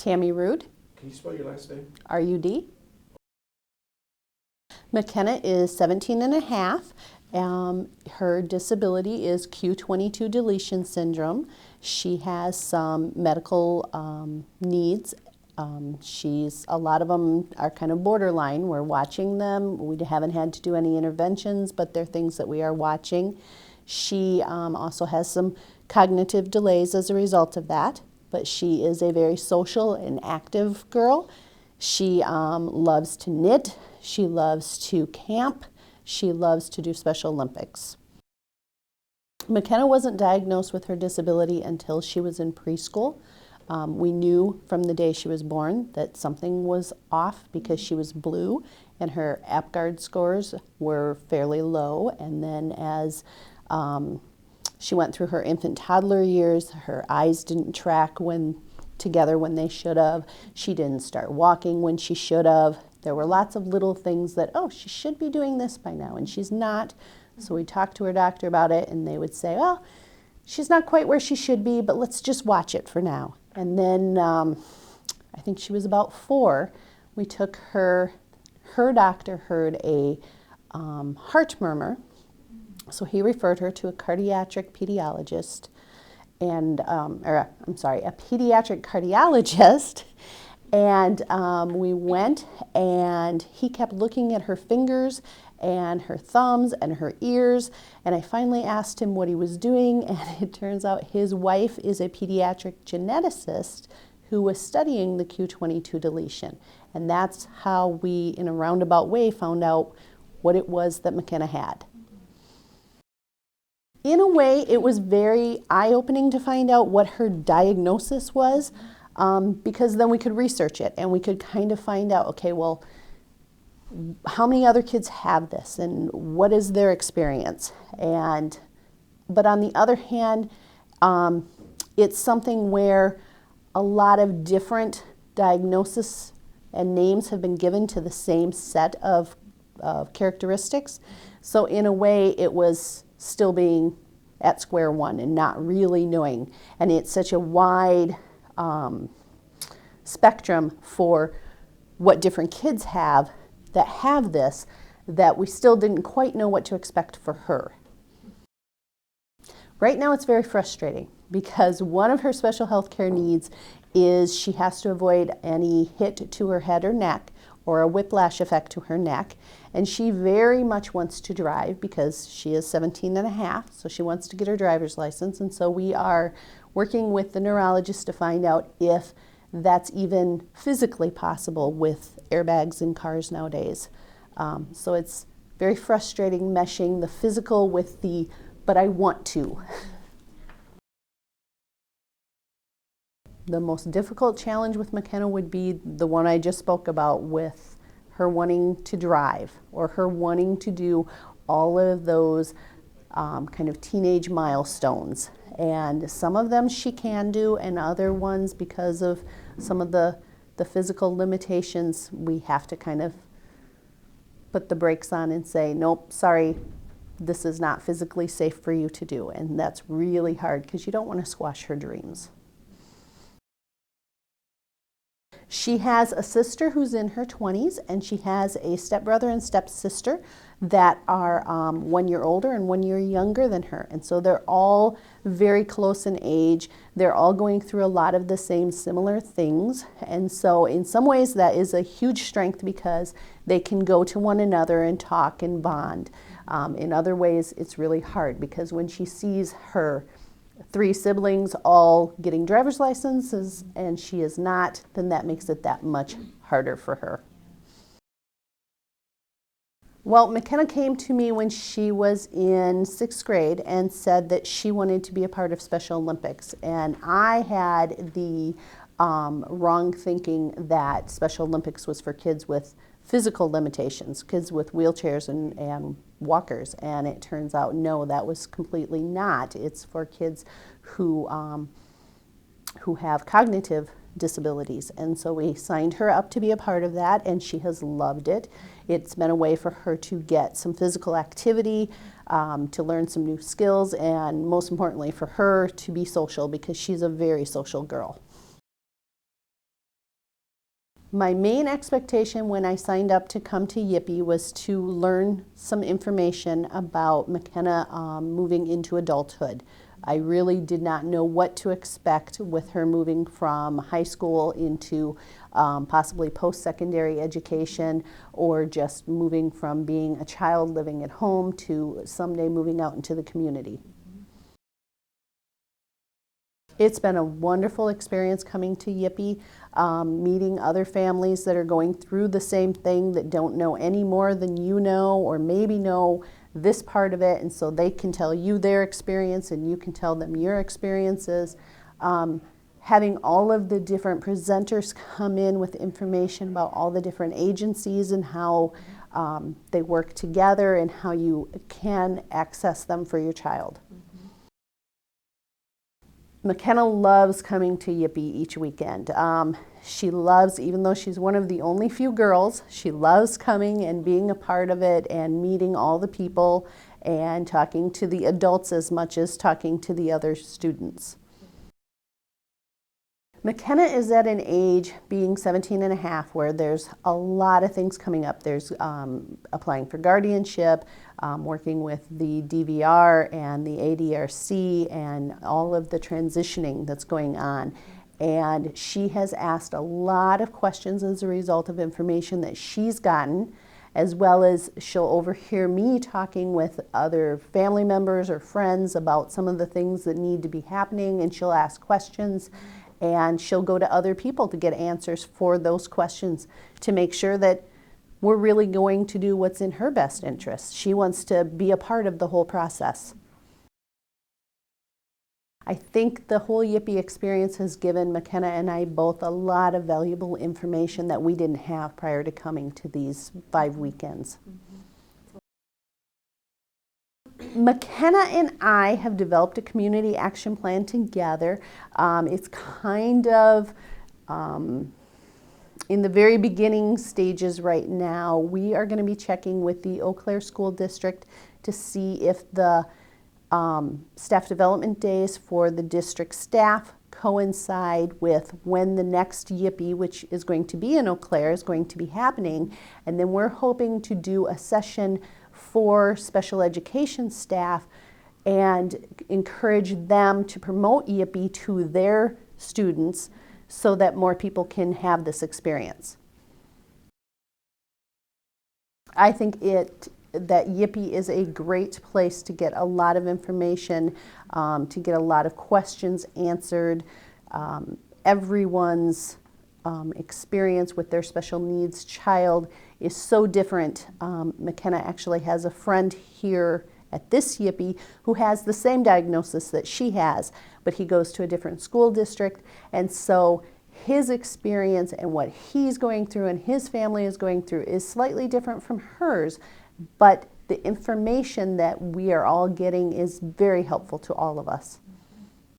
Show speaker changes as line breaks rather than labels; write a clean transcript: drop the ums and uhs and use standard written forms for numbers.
Tammy Rud,
Can you spell your last name?
R-U-D. McKenna is 17 and a half. Her disability is Q22 deletion syndrome. She has some medical needs. A lot of them are kind of borderline. We're watching them. We haven't had to do any interventions, but they're things that we are watching. She also has some cognitive delays as a result of that, but she is a very social and active girl. She loves to knit. She loves to camp. She loves to do Special Olympics. McKenna wasn't diagnosed with her disability until she was in preschool. We knew from the day she was born that something was off because she was blue and her APGAR scores were fairly low. And then as she went through her infant toddler years, her eyes didn't track together when they should have. She didn't start walking when she should have. There were lots of little things that, oh, she should be doing this by now, and she's not. So we talked to her doctor about it, and they would say, well, she's not quite where she should be, but let's just watch it for now. And then I think she was about 4. We took her doctor heard a heart murmur, so he referred her to a cardiac pediatrician, and we went, and he kept looking at her fingers and her thumbs and her ears, and I finally asked him what he was doing, and it turns out his wife is a pediatric geneticist who was studying the Q22 deletion, and that's how we, in a roundabout way, found out what it was that McKenna had. In a way, it was very eye-opening to find out what her diagnosis was, because then we could research it and we could kind of find out, okay, well, how many other kids have this and what is their experience? But on the other hand, it's something where a lot of different diagnoses and names have been given to the same set of characteristics. So in a way, it was still being at square one and not really knowing. And it's such a wide spectrum for what different kids have that have this, that we still didn't quite know what to expect for her. Right now it's very frustrating because one of her special health care needs is she has to avoid any hit to her head or neck or a whiplash effect to her neck, and she very much wants to drive because she is 17 and a half, so she wants to get her driver's license, and so we are working with the neurologist to find out if that's even physically possible with airbags in cars nowadays. So it's very frustrating meshing the physical with the, but I want to. The most difficult challenge with McKenna would be the one I just spoke about, with her wanting to drive or her wanting to do all of those kind of teenage milestones. And some of them she can do, and other ones, because of some of the physical limitations, we have to kind of put the brakes on and say, nope, sorry, this is not physically safe for you to do. And that's really hard because you don't want to squash her dreams. She has a sister who's in her 20s, and she has a stepbrother and stepsister that are 1 year older and 1 year younger than her. And so they're all very close in age. They're all going through a lot of the same similar things. And so in some ways that is a huge strength because they can go to one another and talk and bond. In other ways, it's really hard because when she sees her 3 siblings all getting driver's licenses and she is not, then that makes it that much harder for her. Well, McKenna came to me when she was in 6th grade and said that she wanted to be a part of Special Olympics. And I had the wrong thinking that Special Olympics was for kids with physical limitations, kids with wheelchairs and walkers. And it turns out, no, that was completely not. It's for kids who have cognitive disabilities. And so we signed her up to be a part of that, and she has loved it. It's been a way for her to get some physical activity, to learn some new skills, and most importantly for her to be social, because she's a very social girl. My main expectation when I signed up to come to Yippee was to learn some information about McKenna moving into adulthood. I really did not know what to expect with her moving from high school into possibly post-secondary education, or just moving from being a child living at home to someday moving out into the community. It's been a wonderful experience coming to Yippee, meeting other families that are going through the same thing, that don't know any more than you know, or maybe know this part of it, and so they can tell you their experience and you can tell them your experiences. Having all of the different presenters come in with information about all the different agencies and how they work together and how you can access them for your child. McKenna loves coming to Yippee each weekend. She loves, even though she's one of the only few girls, she loves coming and being a part of it and meeting all the people and talking to the adults as much as talking to the other students. McKenna is at an age, being 17 and a half, where there's a lot of things coming up. There's applying for guardianship, working with the DVR and the ADRC, and all of the transitioning that's going on. And she has asked a lot of questions as a result of information that she's gotten, as well as she'll overhear me talking with other family members or friends about some of the things that need to be happening, and she'll ask questions. And she'll go to other people to get answers for those questions to make sure that we're really going to do what's in her best interest. She wants to be a part of the whole process. I think the whole Yippee experience has given McKenna and I both a lot of valuable information that we didn't have prior to coming to these 5 weekends. McKenna and I have developed a community action plan together. It's kind of in the very beginning stages right now. We are going to be checking with the Eau Claire School District to see if the staff development days for the district staff coincide with when the next Yippee, which is going to be in Eau Claire, is going to be happening. And then we're hoping to do a session for special education staff and encourage them to promote Yippee to their students so that more people can have this experience. I think that Yippee is a great place to get a lot of information, to get a lot of questions answered. Everyone's experience with their special needs child is so different. McKenna actually has a friend here at this Yippee who has the same diagnosis that she has, but he goes to a different school district, and so his experience and what he's going through and his family is going through is slightly different from hers, but the information that we are all getting is very helpful to all of us.